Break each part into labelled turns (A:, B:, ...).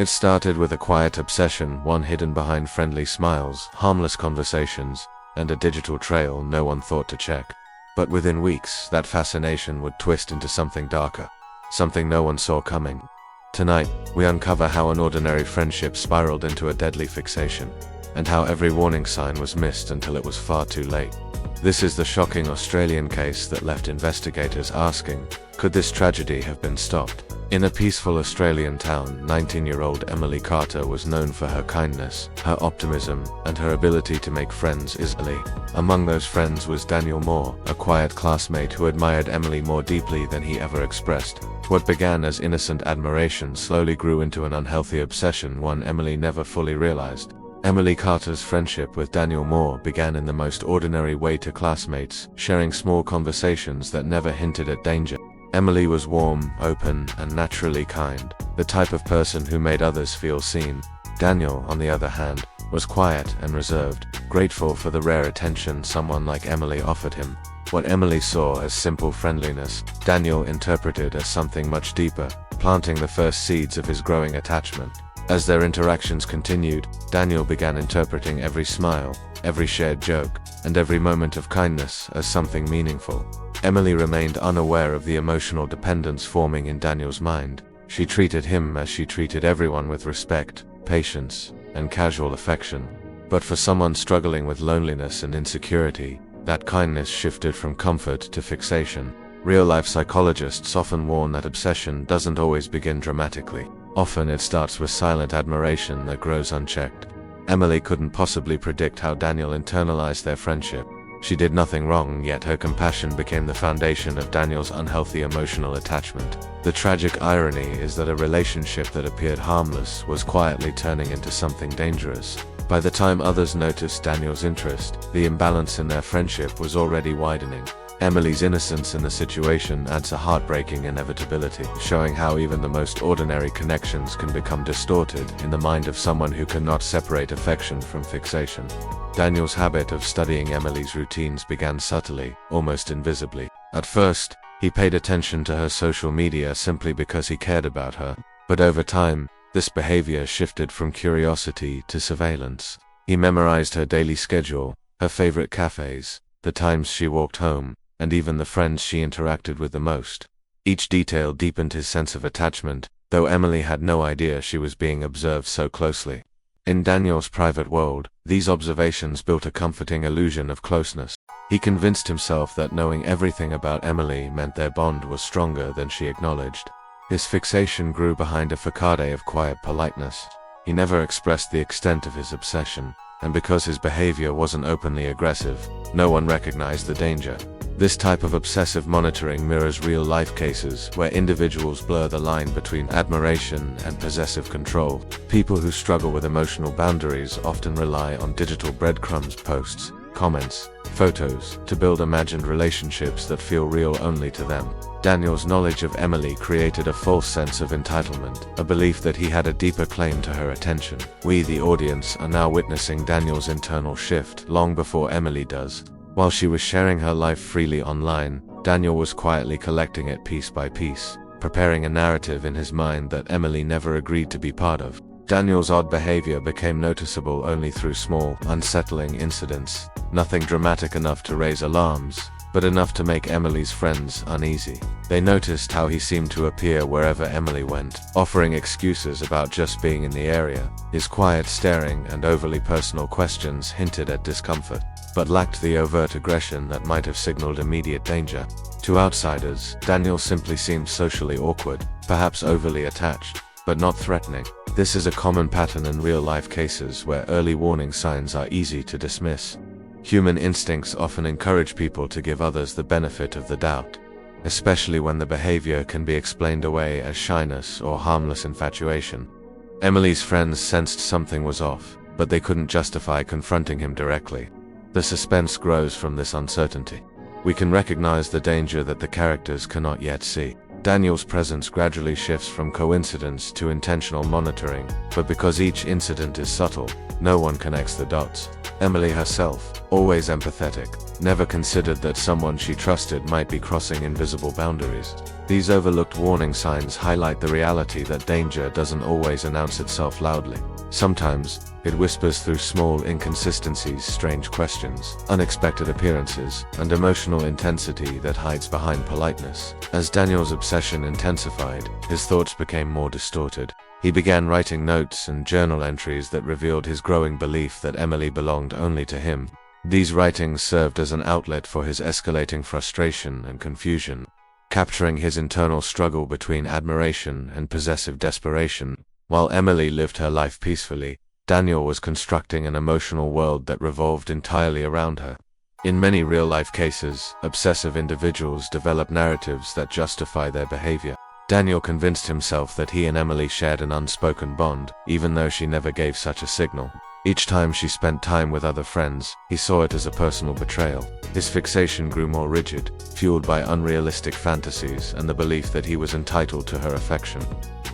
A: It started with a quiet obsession, one hidden behind friendly smiles, harmless conversations, and a digital trail no one thought to check. But within weeks, that fascination would twist into something darker, something no one saw coming. Tonight, we uncover how an ordinary friendship spiraled into a deadly fixation, and how every warning sign was missed until it was far too late. This is the shocking Australian case that left investigators asking, could this tragedy have been stopped? In a peaceful Australian town, 19-year-old Emily Carter was known for her kindness, her optimism, and her ability to make friends easily. Among those friends was Daniel Moore, a quiet classmate who admired Emily more deeply than he ever expressed. What began as innocent admiration slowly grew into an unhealthy obsession, one Emily never fully realized. Emily Carter's friendship with Daniel Moore began in the most ordinary way to classmates, sharing small conversations that never hinted at danger. Emily was warm, open, and naturally kind, the type of person who made others feel seen. Daniel, on the other hand, was quiet and reserved, grateful for the rare attention someone like Emily offered him. What Emily saw as simple friendliness, Daniel interpreted as something much deeper, planting the first seeds of his growing attachment. As their interactions continued, Daniel began interpreting every smile, every shared joke, and every moment of kindness as something meaningful. Emily remained unaware of the emotional dependence forming in Daniel's mind. She treated him as she treated everyone, with respect, patience, and casual affection. But for someone struggling with loneliness and insecurity, that kindness shifted from comfort to fixation. Real-life psychologists often warn that obsession doesn't always begin dramatically. Often it starts with silent admiration that grows unchecked. Emily couldn't possibly predict how Daniel internalized their friendship. She did nothing wrong, yet her compassion became the foundation of Daniel's unhealthy emotional attachment. The tragic irony is that a relationship that appeared harmless was quietly turning into something dangerous. By the time others noticed Daniel's interest, the imbalance in their friendship was already widening. Emily's innocence in the situation adds a heartbreaking inevitability, showing how even the most ordinary connections can become distorted in the mind of someone who cannot separate affection from fixation. Daniel's habit of studying Emily's routines began subtly, almost invisibly. At first, he paid attention to her social media simply because he cared about her, but over time, this behavior shifted from curiosity to surveillance. He memorized her daily schedule, her favorite cafes, the times she walked home, and even the friends she interacted with the most. Each detail deepened his sense of attachment, though Emily had no idea she was being observed so closely. In Daniel's private world, these observations built a comforting illusion of closeness. He convinced himself that knowing everything about Emily meant their bond was stronger than she acknowledged. His fixation grew behind a facade of quiet politeness. He never expressed the extent of his obsession, and because his behavior wasn't openly aggressive, no one recognized the danger. This type of obsessive monitoring mirrors real-life cases where individuals blur the line between admiration and possessive control. People who struggle with emotional boundaries often rely on digital breadcrumbs, posts, comments, photos, to build imagined relationships that feel real only to them. Daniel's knowledge of Emily created a false sense of entitlement, a belief that he had a deeper claim to her attention. We, the audience, are now witnessing Daniel's internal shift long before Emily does. While she was sharing her life freely online, Daniel was quietly collecting it piece by piece, preparing a narrative in his mind that Emily never agreed to be part of. Daniel's odd behavior became noticeable only through small, unsettling incidents, nothing dramatic enough to raise alarms, but enough to make Emily's friends uneasy. They noticed how he seemed to appear wherever Emily went, offering excuses about just being in the area. His quiet staring and overly personal questions hinted at discomfort, but lacked the overt aggression that might have signaled immediate danger. To outsiders, Daniel simply seemed socially awkward, perhaps overly attached, but not threatening. This is a common pattern in real-life cases where early warning signs are easy to dismiss. Human instincts often encourage people to give others the benefit of the doubt, especially when the behavior can be explained away as shyness or harmless infatuation. Emily's friends sensed something was off, but they couldn't justify confronting him directly. The suspense grows from this uncertainty. We can recognize the danger that the characters cannot yet see. Daniel's presence gradually shifts from coincidence to intentional monitoring, but because each incident is subtle, no one connects the dots. Emily herself, always empathetic, never considered that someone she trusted might be crossing invisible boundaries. These overlooked warning signs highlight the reality that danger doesn't always announce itself loudly. Sometimes, it whispers through small inconsistencies, strange questions, unexpected appearances, and emotional intensity that hides behind politeness. As Daniel's obsession intensified, his thoughts became more distorted. He began writing notes and journal entries that revealed his growing belief that Emily belonged only to him. These writings served as an outlet for his escalating frustration and confusion, capturing his internal struggle between admiration and possessive desperation. While Emily lived her life peacefully, Daniel was constructing an emotional world that revolved entirely around her. In many real-life cases, obsessive individuals develop narratives that justify their behavior. Daniel convinced himself that he and Emily shared an unspoken bond, even though she never gave such a signal. Each time she spent time with other friends, he saw it as a personal betrayal. His fixation grew more rigid, fueled by unrealistic fantasies and the belief that he was entitled to her affection.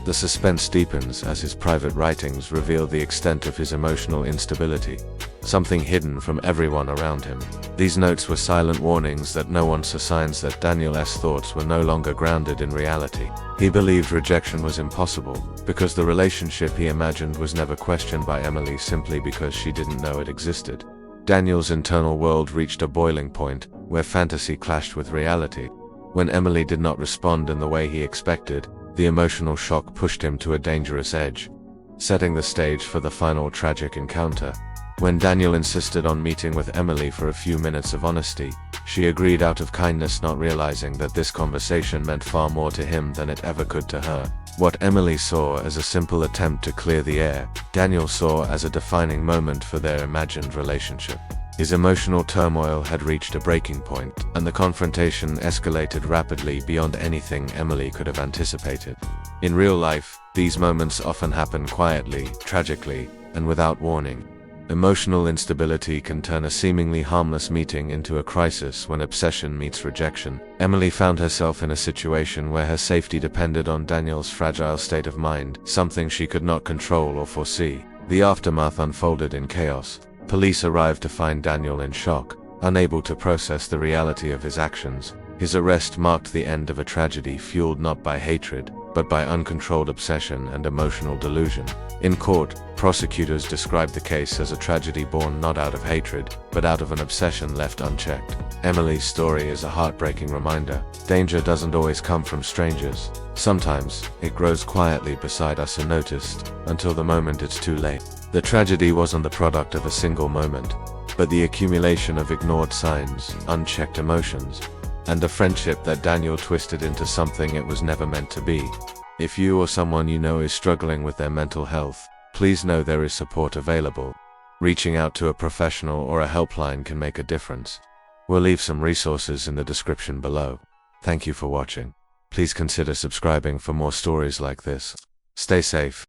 A: The suspense deepens as his private writings reveal the extent of his emotional instability, something hidden from everyone around him. These notes were silent warnings that no one saw, signs that Daniel's thoughts were no longer grounded in reality. He believed rejection was impossible, because the relationship he imagined was never questioned by Emily simply because she didn't know it existed. Daniel's internal world reached a boiling point, where fantasy clashed with reality. When Emily did not respond in the way he expected, the emotional shock pushed him to a dangerous edge, setting the stage for the final tragic encounter. When Daniel insisted on meeting with Emily for a few minutes of honesty, she agreed out of kindness, not realizing that this conversation meant far more to him than it ever could to her. What Emily saw as a simple attempt to clear the air, Daniel saw as a defining moment for their imagined relationship. His emotional turmoil had reached a breaking point, and the confrontation escalated rapidly beyond anything Emily could have anticipated. In real life, these moments often happen quietly, tragically, and without warning. Emotional instability can turn a seemingly harmless meeting into a crisis when obsession meets rejection. Emily found herself in a situation where her safety depended on Daniel's fragile state of mind, something she could not control or foresee. The aftermath unfolded in chaos. Police arrived to find Daniel in shock, unable to process the reality of his actions. His arrest marked the end of a tragedy fueled not by hatred, but by uncontrolled obsession and emotional delusion. In court, prosecutors described the case as a tragedy born not out of hatred, but out of an obsession left unchecked. Emily's story is a heartbreaking reminder. Danger doesn't always come from strangers. Sometimes, it grows quietly beside us unnoticed, until the moment it's too late. The tragedy wasn't the product of a single moment, but the accumulation of ignored signs, unchecked emotions, and a friendship that Daniel twisted into something it was never meant to be. If you or someone you know is struggling with their mental health, please know there is support available. Reaching out to a professional or a helpline can make a difference. We'll leave some resources in the description below. Thank you for watching. Please consider subscribing for more stories like this. Stay safe.